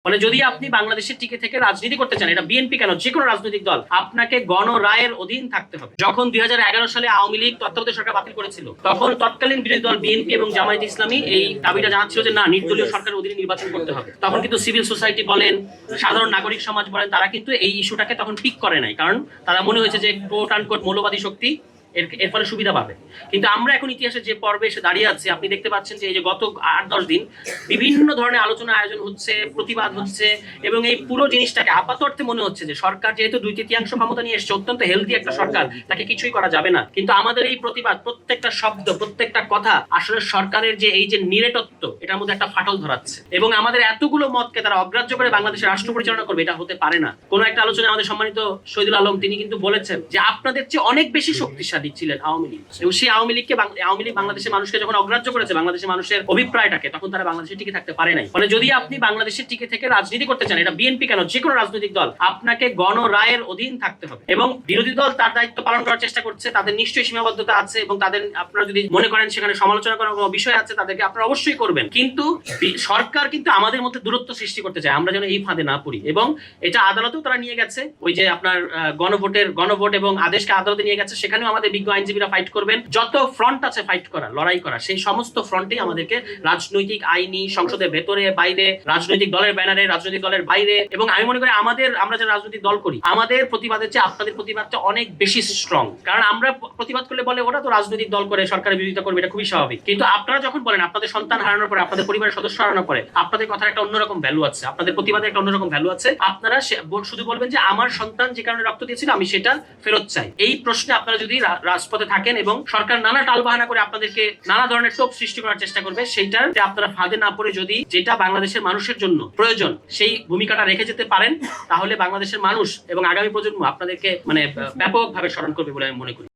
ফলে যদি আপনি বাংলাদেশের টিকে থেকে রাজনীতি করতে চান, এটা বিএনপি কেন, যে কোনো রাজনৈতিক দল, আপনাকে গণরায়ের অধীন থাকতে হবে। যখন 2011 সালে আওয়ামী লীগ তত্ত্বাবধায়ক সরকার বাতিল করেছিল, তখন তৎকালীন বিরোধী দল বিএনপি এবং জামায়াত ইসলামী এই দাবিটা জানাচ্ছিল যে না, নির্দলীয় সরকারের অধীনে নির্বাচন করতে হবে। তখন কিন্তু সিভিল সোসাইটি বলেন, সাধারণ নাগরিক সমাজ বলেন, তারা কিন্তু এই ইস্যুটাকে তখন পিক করে নাই, কারণ তারা মনে হয়েছে যে কোট আনকোট মৌলবাদী শক্তি এর ফলে সুবিধা পাবে। কিন্তু আমরা এখন ইতিহাসে যে পর্বে এসে দাঁড়িয়ে আছি, আপনি দেখতে পাচ্ছেন যে এই যে গত 8-10 দিন বিভিন্ন ধরনের আলোচনা আয়োজন হচ্ছে, প্রতিবাদ হচ্ছে, এবং এই পুরো জিনিসটাকে আপাত অর্থে মনে হচ্ছে যে সরকার যেহেতু 2/3 ক্ষমতা নিয়ে এসছে, অত্যন্ত হেলদি একটা সরকার, তাকে কিছুই করা যাবে না। কিন্তু আমাদের এই প্রতিবাদ, প্রত্যেকটা শব্দ, প্রত্যেকটা কথা আসলে সরকারের যে এই যে নিরেটত্ব, এটার মধ্যে একটা ফাটল ধরাচ্ছে। এবং আমাদের এতগুলো মতকে তারা অগ্রাহ্য করে বাংলাদেশের রাষ্ট্র পরিচালনা করবে, এটা হতে পারে না। কোনো একটা আলোচনায় আমাদের সম্মানিত শহীদুল আলম তিনি কিন্তু বলেছেন যে আপনাদের চেয়ে অনেক বেশি শক্তিশালী ছিলেন আওয়ামী লীগ, এবং সেই আওয়ামী লীগ বাংলাদেশের মানুষকে যখন অগ্রাহ্য করেছে, বাংলাদেশের মানুষের অভিপ্রায়টাকে, তখন তারা বাংলাদেশে টিকে থাকতে পারে নাই। ফলে যদি আপনি বাংলাদেশের টিকে থেকে রাজনীতি করতে চান, এটা বিএনপি কেন, যে কোনো রাজনৈতিক দল, আপনাকে গণরায়ের অধীন থাকতে হবে। এবং বিরোধী দল তার দায়িত্ব পালন করার চেষ্টা করছে, তাদের নিশ্চয়ই সীমাবদ্ধতা আছে, এবং তাদের আপনারা যদি মনে করেন সেখানে সমালোচনা করার কোনো বিষয় আছে, তাদেরকে আপনারা অবশ্যই করবেন। কিন্তু সরকার কিন্তু আমাদের মধ্যে দূরত্ব সৃষ্টি করতে চায়, আমরা যেন এই ফাঁদে না পড়ি। এবং এটা আদালতেও তারা নিয়ে গেছে, ওই যে আপনার গণভোট এবং আদেশকে আদালতে নিয়ে গেছে, সেখানেও আমাদের বিজ্ঞ আইনজীবীরা ফাইট করবেন। যত ফ্রন্ট আছে ফাইট করা, লড়াই করা, সেই সমস্ত ফ্রন্টেই আমাদেরকে রাজনৈতিক, আইনি, সংসদের ভেতরে বাইরে, রাজনৈতিক দলের ব্যানারে, রাজনৈতিক দলের বাইরে, এবং আমি মনে করি আমরা যে রাজনৈতিক দল করি, আমাদের প্রতিবাদের চেয়ে আপনাদের প্রতিবাদটা অনেক বেশি স্ট্রং। কারণ আমরা প্রতিবাদ করলে বলে ওরা তো রাজনৈতিক দল করে, সরকারের বিরোধিতা করবে, এটা খুবই স্বাভাবিক। কিন্তু আপনারা যখন বলেন আপনাদের সন্তান হারানোর পরে, আপনাদের পরিবারের সদস্য হারানোর পরে, আপনাদের কথার একটা অন্যরকম ভ্যালু আছে, আপনাদের প্রতিবাদের একটা অন্যরকম ভ্যালু আছে। আপনারা শুধু বলবেন যে আমার সন্তান যে কারণে রক্ত দিয়েছিল, আমি সেটা ফেরত চাই। এই প্রশ্নে আপনারা যদি রাজপথে থাকেন এবং সরকার নানা টালবাহানা করে আপনাদেরকে নানা ধরনের টোপ সৃষ্টি করার চেষ্টা করবে, সেইটাতে আপনারা ফাঁদে না পড়ে যদি যেটা বাংলাদেশের মানুষের জন্য প্রয়োজন সেই ভূমিকাটা রেখে যেতে পারেন, তাহলে বাংলাদেশের মানুষ এবং আগামী প্রজন্ম আপনাদেরকে ব্যাপকভাবে স্মরণ করবে বলে আমি মনে করি।